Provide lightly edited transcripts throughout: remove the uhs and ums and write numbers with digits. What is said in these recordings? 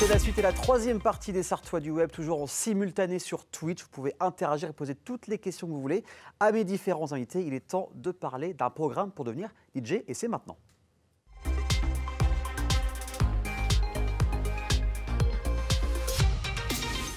C'est la suite et la troisième partie des Sartois du Web, toujours en simultané sur Twitch. Vous pouvez interagir et poser toutes les questions que vous voulez à mes différents invités. Il est temps de parler d'un programme pour devenir DJ et c'est maintenant.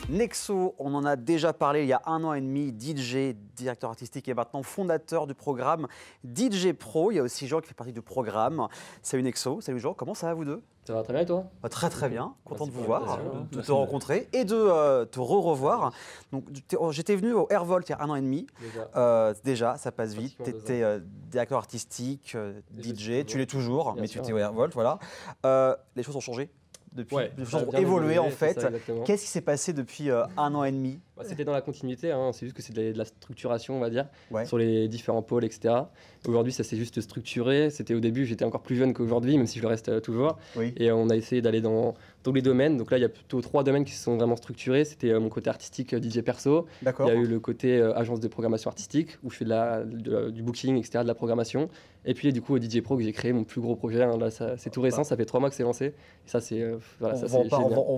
Nexo, on en a déjà parlé il y a 1 an et demi, DJ, directeur artistique et maintenant fondateur du programme DJ Pro. Il y a aussi Jean qui fait partie du programme. Salut Nexo, salut Jean, comment ça va vous deux? Ça va très bien et toi? Très très bien, content de vous voir, de te rencontrer et de te revoir. Donc j'étais venu au Airvolt il y a 1 an et demi. Déjà ça passe vite. Tu étais directeur artistique, DJ, tu l'es toujours, mais tu étais au Airvolt, voilà. Les choses ont changé depuis, les choses ont évolué en fait. Qu'est-ce qui s'est passé depuis 1 an et demi? C'était dans la continuité, hein. C'est juste que c'est de la structuration, on va dire, sur les différents pôles, etc. Aujourd'hui, ça s'est juste structuré. C'était au début, j'étais encore plus jeune qu'aujourd'hui, même si je le reste toujours. Et on a essayé d'aller dans tous les domaines. Donc là, il y a plutôt 3 domaines qui se sont vraiment structurés. C'était mon côté artistique, DJ perso. Il y a eu le côté agence de programmation artistique, où je fais du booking, etc., de la programmation. Et puis du coup, au DJ Pro, que j'ai créé mon plus gros projet. Hein. Là, c'est tout récent, ça fait 3 mois que c'est lancé. Et ça, c'est voilà, on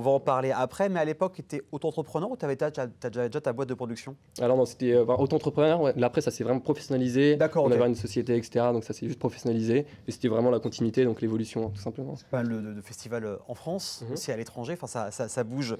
va en parler après. Mais à l'époque, tu étais auto-entrepreneur ou tu avais déjà ta boîte de production? Alors non, c'était auto-entrepreneur. Ouais. Là, après, ça s'est vraiment professionnalisé. On avait une société, etc. Donc ça s'est juste professionnalisé. Et c'était vraiment la continuité, donc l'évolution, tout simplement. C'est pas mal de festivals en France, aussi à l'étranger. Enfin, ça bouge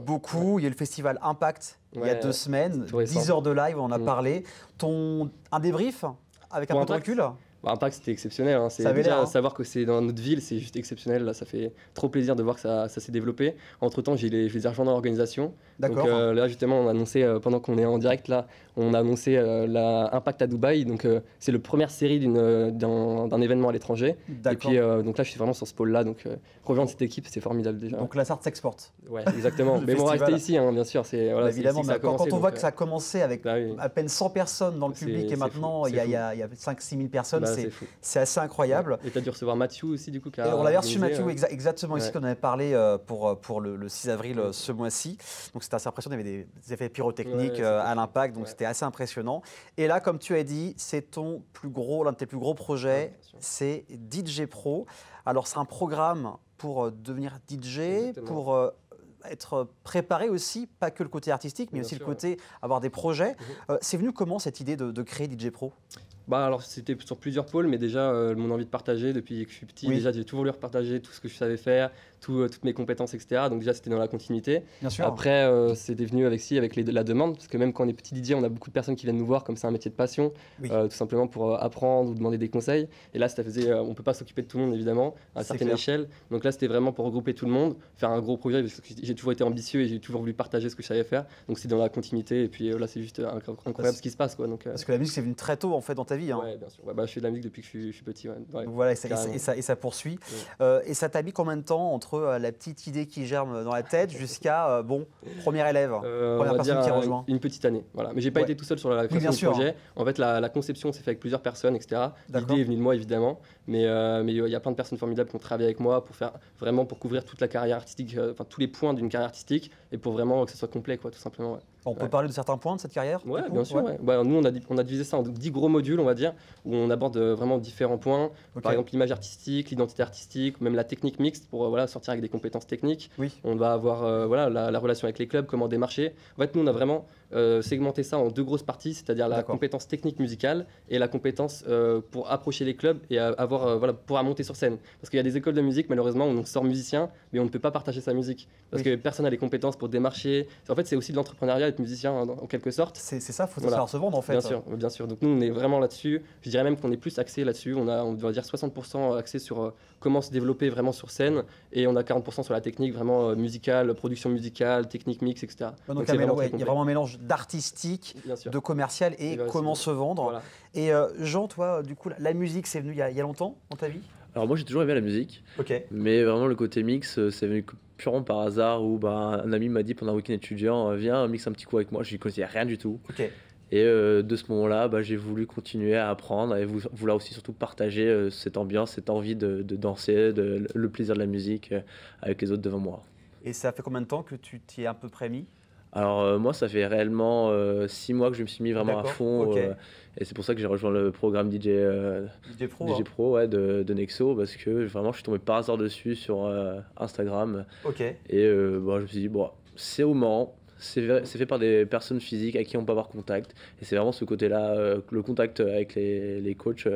beaucoup. Il y a le festival Impact il y a 2 semaines, 10 heures de live, on en a parlé. Un débrief avec un peu de recul? Impact, c'était exceptionnel. Hein. C'est déjà savoir que c'est dans notre ville, c'est juste exceptionnel. Là, ça fait trop plaisir de voir que ça s'est développé. Entre-temps, j'ai les rejoints dans l'organisation. Donc là, justement, on a annoncé, pendant qu'on est en direct, là, on a annoncé Impact à Dubaï. Donc c'est la première série d'un événement à l'étranger. Et puis donc là, je suis vraiment sur ce pôle-là. Donc rejoindre cette équipe, c'est formidable déjà. Donc la Sarthe s'exporte. Ouais, exactement. Mais bon, on va rester ici, hein, bien sûr. Voilà, évidemment, quand on voit que ça a commencé avec à peine 100 personnes dans le public et maintenant, il y a 5-6 000 personnes. C'est assez incroyable. Et tu as dû recevoir Mathieu aussi, du coup. On avait reçu Mathieu, exactement, ici, qu'on avait parlé pour le 6 avril ce mois-ci. Donc c'était assez impressionnant, il y avait des effets pyrotechniques à l'Impact, donc c'était assez impressionnant. Et là, comme tu as dit, c'est l'un de tes plus gros projets, c'est DJ Pro. Alors c'est un programme pour devenir DJ, pour être préparé aussi, pas que le côté artistique, mais aussi le côté avoir des projets. C'est venu comment cette idée de créer DJ Pro? Alors c'était sur plusieurs pôles, mais déjà mon envie de partager depuis que je suis petit. Déjà j'ai toujours voulu repartager tout ce que je savais faire, toutes mes compétences, etc. Donc déjà c'était dans la continuité. Après c'était venu avec la demande, parce que même quand on est petit DJ, on a beaucoup de personnes qui viennent nous voir comme c'est un métier de passion, tout simplement pour apprendre ou demander des conseils. Et là ça faisait, on peut pas s'occuper de tout le monde évidemment à une certaine échelle. Donc là c'était vraiment pour regrouper tout le monde, faire un gros projet, parce que j'ai toujours été ambitieux et j'ai toujours voulu partager ce que je savais faire. Donc c'est dans la continuité et puis là c'est juste incroyable ce qui se passe, quoi. Donc, parce que la musique c'est venu très tôt en fait dans ta vie. Hein. Ouais, bien sûr. Je fais de la musique depuis que je suis petit. Voilà, et ça poursuit. Et ça t'a mis combien de temps entre la petite idée qui germe dans la tête jusqu'à premier élève, première personne qui rejoint? Une petite année. Voilà. Mais j'ai pas été tout seul sur la création du projet. En fait, la conception s'est faite avec plusieurs personnes, etc. L'idée est venue de moi évidemment, mais il y a plein de personnes formidables qui ont travaillé avec moi pour couvrir toute la carrière artistique, tous les points d'une carrière artistique, et pour vraiment que ce soit complet, quoi, tout simplement. Ouais. On peut parler de certains points de cette carrière? Oui, bien sûr. Nous, on a divisé ça en 10 gros modules, on va dire, où on aborde vraiment différents points. Par exemple, l'image artistique, l'identité artistique, même la technique mixte pour sortir avec des compétences techniques. On va avoir la relation avec les clubs, comment démarcher. En fait, nous, on a vraiment segmenté ça en 2 grosses parties, c'est-à-dire la compétence technique musicale et la compétence pour approcher les clubs et pouvoir monter sur scène. Parce qu'il y a des écoles de musique, malheureusement, où on sort musicien, mais on ne peut pas partager sa musique. Parce que personne n'a les compétences pour démarcher. En fait, c'est aussi de l'entrepreneuriat, être musicien en quelque sorte. C'est ça, il faut savoir se vendre en fait. Bien sûr. Donc nous, on est vraiment là-dessus. Je dirais même qu'on est plus axé là-dessus. On va dire 60% axé sur comment se développer vraiment sur scène, et on a 40% sur la technique vraiment musicale, production musicale, technique mix, etc. Donc il y a vraiment un mélange d'artistique, de commercial et comment se vendre. Voilà. Et Jean, toi, du coup, la musique, c'est venu il y a longtemps dans ta vie? Alors moi, j'ai toujours aimé la musique, mais vraiment le côté mix, c'est venu purement par hasard, où un ami m'a dit pendant un week-end étudiant, viens mix un petit coup avec moi. Je n'y connaissais rien du tout. Et de ce moment-là, j'ai voulu continuer à apprendre et vouloir aussi surtout partager cette ambiance, cette envie de danser, le plaisir de la musique avec les autres devant moi. Et ça fait combien de temps que tu t'y es un peu près mis? Alors moi, ça fait réellement 6 mois que je me suis mis vraiment à fond. Et c'est pour ça que j'ai rejoint le programme DJ Pro ouais, de Nexo, parce que vraiment, je suis tombé par hasard dessus sur Instagram. Et bon, je me suis dit, bon, c'est au Mans. C'est fait par des personnes physiques à qui on peut avoir contact. Et c'est vraiment ce côté-là, le contact avec les coachs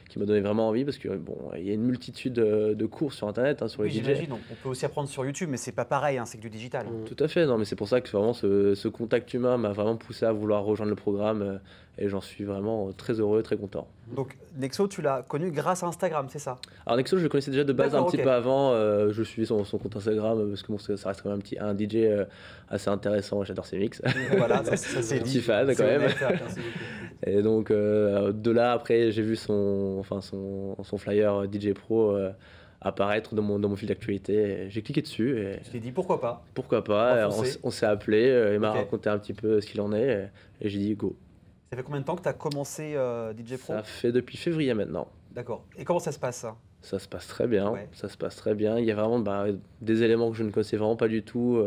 qui m'a donné vraiment envie, parce que bon, il y a une multitude de cours sur Internet, sur les DJ. J'imagine, on peut aussi apprendre sur YouTube, mais c'est pas pareil, c'est que du digital. Tout à fait, non, mais c'est pour ça que vraiment ce contact humain m'a vraiment poussé à vouloir rejoindre le programme. Et j'en suis vraiment très heureux, très content. Donc Nexo, tu l'as connu grâce à Instagram, c'est ça? Alors Nexo, je le connaissais déjà de base un petit peu avant. Je suivais son compte Instagram parce que bon, ça reste quand même un DJ assez intéressant. J'adore ses mix. Voilà, ça c'est petit fan quand même. Et donc de là, après, j'ai vu son flyer DJ Pro apparaître dans mon fil d'actualité. J'ai cliqué dessus. Et je t'ai dit pourquoi pas. Pourquoi pas. On s'est appelé. Il m'a raconté un petit peu ce qu'il en est. Et j'ai dit go. Ça fait combien de temps que tu as commencé DJ Pro? Ça fait depuis février maintenant. D'accord. Et comment ça se passe ça? Ça se passe très bien. Ça se passe très bien. Il y a vraiment des éléments que je ne connaissais vraiment pas du tout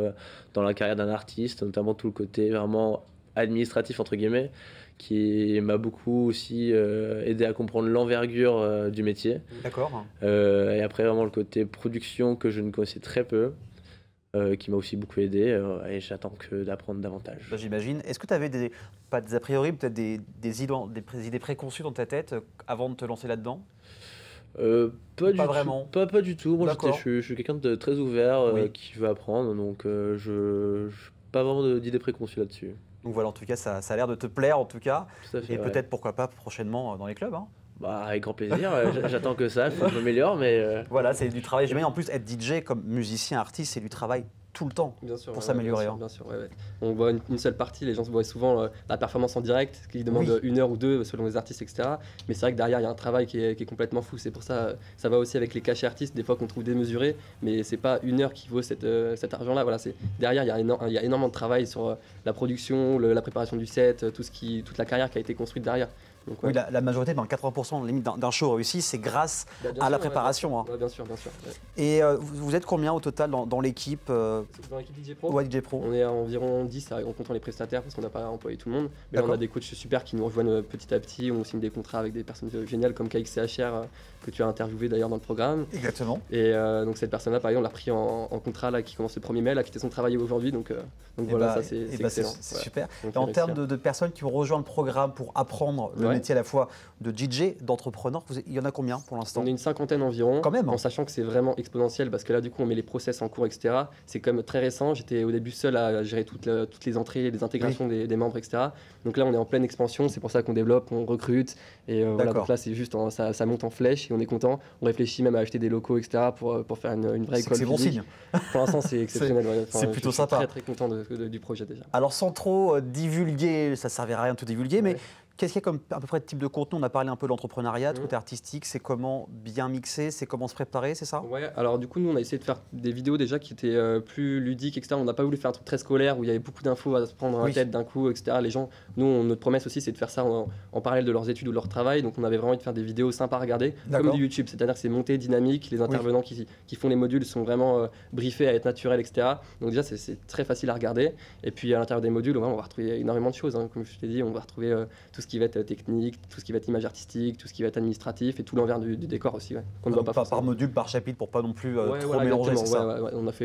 dans la carrière d'un artiste, notamment tout le côté vraiment administratif entre guillemets, qui m'a beaucoup aussi aidé à comprendre l'envergure du métier. D'accord. Et après vraiment le côté production que je ne connaissais très peu. Qui m'a aussi beaucoup aidé et j'attends que d'apprendre davantage. J'imagine. Est-ce que tu avais pas des a priori, peut-être des idées préconçues dans ta tête avant de te lancer là-dedans? Pas vraiment. Pas du tout. Moi, je suis quelqu'un de très ouvert qui veut apprendre, donc je pas vraiment d'idées préconçues là-dessus. Donc voilà, en tout cas, ça a l'air de te plaire en tout cas. Tout à fait, et peut-être pourquoi pas prochainement dans les clubs. Bah, avec grand plaisir, j'attends que ça, il faut que je m'améliore, mais... Voilà, c'est du travail. J'imagine en plus être DJ comme musicien, artiste, c'est du travail tout le temps pour s'améliorer. Bien sûr. On voit une seule partie, les gens se voient souvent la performance en direct, qui demande 1 heure ou 2 selon les artistes, etc. Mais c'est vrai que derrière, il y a un travail qui est complètement fou. C'est pour ça, ça va aussi avec les cachets artistes, des fois qu'on trouve démesurés, mais c'est pas 1 heure qui vaut cet argent-là. Voilà, derrière, il y a énormément de travail sur la production, la préparation du set, toute la carrière qui a été construite derrière. Donc, oui, la majorité, dans 80% limite d'un show réussi, c'est grâce à la préparation. Bien sûr. Et vous êtes combien au total dans l'équipe Dans l'équipe DJ Pro, DJ Pro. On est à environ 10 en comptant les prestataires parce qu'on n'a pas employé tout le monde. Mais là, on a des coachs super qui nous rejoignent petit à petit. On signe des contrats avec des personnes géniales comme KXCHR que tu as interviewé d'ailleurs dans le programme. Exactement. Et donc cette personne-là, par exemple, on l'a pris en contrat là, qui commence le 1er mai, là, qui était son travail aujourd'hui. Donc voilà, ça c'est excellent. C'est super. Et en termes de personnes qui ont rejoint le programme pour apprendre le métier à la fois de DJ, d'entrepreneur, il y en a combien pour l'instant? On est une cinquantaine environ. Quand même. En sachant que c'est vraiment exponentiel parce que là, du coup, on met les process en cours, etc. C'est quand même très récent. J'étais au début seul à gérer toutes les entrées, les intégrations des membres, etc. Donc là, on est en pleine expansion. C'est pour ça qu'on développe, on recrute. Et voilà, donc là, c'est juste, ça monte en flèche et on est content. On réfléchit même à acheter des locaux, etc. pour faire une vraie école. C'est bon signe. Pour l'instant, c'est exceptionnel. C'est plutôt sympa. Je suis très content du projet déjà. Alors, sans trop divulguer, ça ne servira à rien de tout divulguer, mais qu'est-ce qu'il y a comme à peu près de type de contenu? On a parlé un peu de l'entrepreneuriat, de côté artistique, c'est comment bien mixer, c'est comment se préparer, c'est ça? Ouais, alors du coup, nous, on a essayé de faire des vidéos déjà qui étaient plus ludiques, etc. On n'a pas voulu faire un truc très scolaire où il y avait beaucoup d'infos à se prendre dans la tête d'un coup, etc. Les gens, nous, notre promesse aussi, c'est de faire ça en parallèle de leurs études ou de leur travail. Donc, on avait vraiment envie de faire des vidéos sympas à regarder, comme du YouTube. C'est-à-dire que c'est monté, dynamique, les intervenants qui font les modules sont vraiment briefés à être naturels, etc. Donc déjà, c'est très facile à regarder. Et puis, à l'intérieur des modules, on va retrouver énormément de choses. Comme je t'ai dit, on va retrouver tout ce qui va être technique, tout ce qui va être image artistique, tout ce qui va être administratif et tout l'envers du décor aussi. Qu'on ne voit pas par module, par chapitre, pour pas non plus trop mélanger.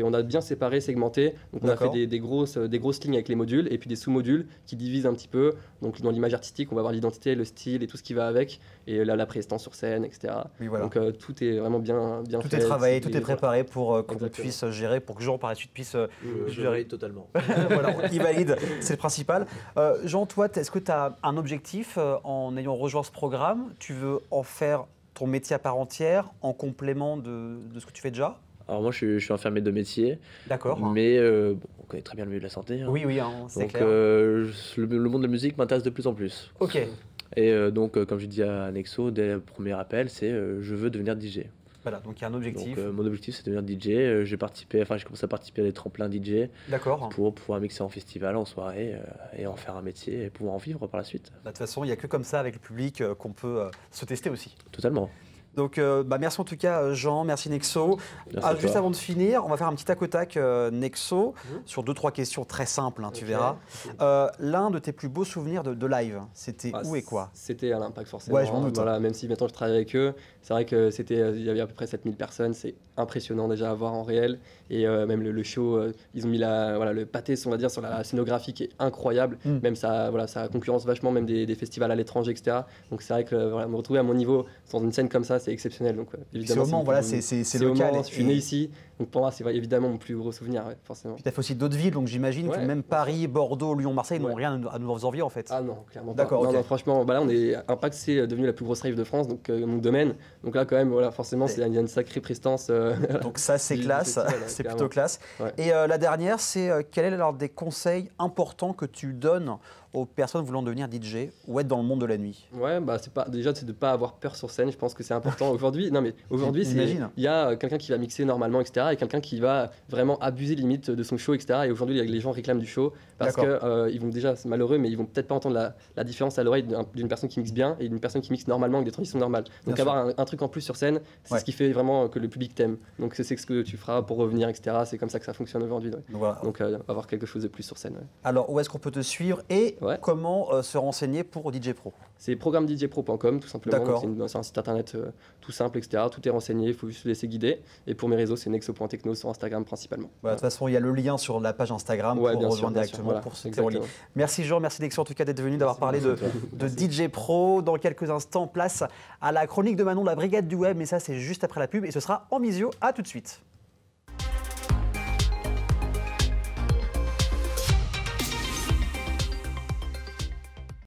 On a bien séparé, segmenté. Donc on a fait des grosses lignes avec les modules et puis des sous-modules qui divisent un petit peu. Donc dans l'image artistique, on va avoir l'identité, le style et tout ce qui va avec, et là la présence sur scène, etc. Donc tout est vraiment bien fait. Tout est travaillé, tout est préparé pour qu'on puisse gérer, pour que Jean par la suite puisse gérer totalement. Voilà, il valide, c'est le principal. Jean, toi, est-ce que tu as un objectif en ayant rejoint ce programme? Tu veux en faire ton métier à part entière, en complément de ce que tu fais déjà? Alors moi, je suis infirmier de métier. D'accord. Mais on connaît très bien le milieu de la santé. Oui, c'est clair. Donc le monde de la musique m'intéresse de plus en plus. Ok. Et donc, comme je dis à Nexo, dès le premier appel, c'est je veux devenir DJ. Voilà, donc il y a un objectif. Donc, mon objectif, c'est de devenir DJ. J'ai commencé à participer à des tremplins DJ. D'accord. Pour pouvoir mixer en festival, en soirée, et en faire un métier et pouvoir en vivre par la suite. De toute façon, il n'y a que comme ça, avec le public, qu'on peut se tester aussi. Totalement. Donc, merci en tout cas, Jean, merci Nexo. Juste avant de finir, on va faire un petit tac au tac, Nexo, sur 2-3 questions très simples, tu verras. L'un de tes plus beaux souvenirs de live, c'était où et quoi? C'était à l'Impact, forcément. Ouais, je m'en doute. Voilà, même si maintenant je travaille avec eux, c'est vrai que il y avait à peu près 7000 personnes, c'est impressionnant déjà à voir en réel. Et même le show, ils ont mis le pâté, on va dire, sur la scénographie qui est incroyable. Même ça concurrence vachement même des festivals à l'étranger, etc. Donc c'est vrai que me retrouver à mon niveau dans une scène comme ça, c'est exceptionnel. Donc évidemment, c'est local. Je suis né ici, donc pour moi, c'est évidemment mon plus gros souvenir, forcément. Puis tu as fait aussi d'autres villes, donc j'imagine que même Paris, Bordeaux, Lyon, Marseille n'ont rien à nous envier en fait. Ah non, clairement pas. D'accord. Non, franchement, là, Impact, c'est devenu la plus grosse rave de France, donc mon domaine. Donc là, quand même, forcément, il y a une sacrée prestance. Donc ça, c'est classe, c'est plutôt classe. Et la dernière, c'est quel est alors des conseils importants que tu donnes aux personnes voulant devenir DJ ou être dans le monde de la nuit? Ouais, c'est de ne pas avoir peur sur scène. Je pense que c'est important aujourd'hui. Il y a quelqu'un qui va mixer normalement, etc. et quelqu'un qui va vraiment abuser limite de son show, etc. Et aujourd'hui, les gens réclament du show parce que ils vont déjà, c'est malheureux, mais ils vont peut-être pas entendre la différence à l'oreille d'une personne qui mixe bien et d'une personne qui mixe normalement avec des transitions normales. Donc avoir un truc en plus sur scène, c'est ce qui fait vraiment que le public t'aime. Donc c'est ce que tu feras pour revenir, etc. C'est comme ça que ça fonctionne aujourd'hui. Donc avoir quelque chose de plus sur scène. Alors où est-ce qu'on peut te suivre et comment se renseigner pour DJ Pro? C'est programmedjpro.com tout simplement. C'est un site internet tout simple, etc. Tout est renseigné, il faut juste se laisser guider. Et pour mes réseaux, c'est nexo.techno sur Instagram principalement. De toute façon, il y a le lien sur la page Instagram pour rejoindre directement pour se en ligne. Merci Jean, merci Nexo en tout cas d'être venu, d'avoir parlé de DJ Pro. Dans quelques instants, place à la chronique de Manon de la Brigade du Web, mais ça c'est juste après la pub et ce sera en visio. À tout de suite.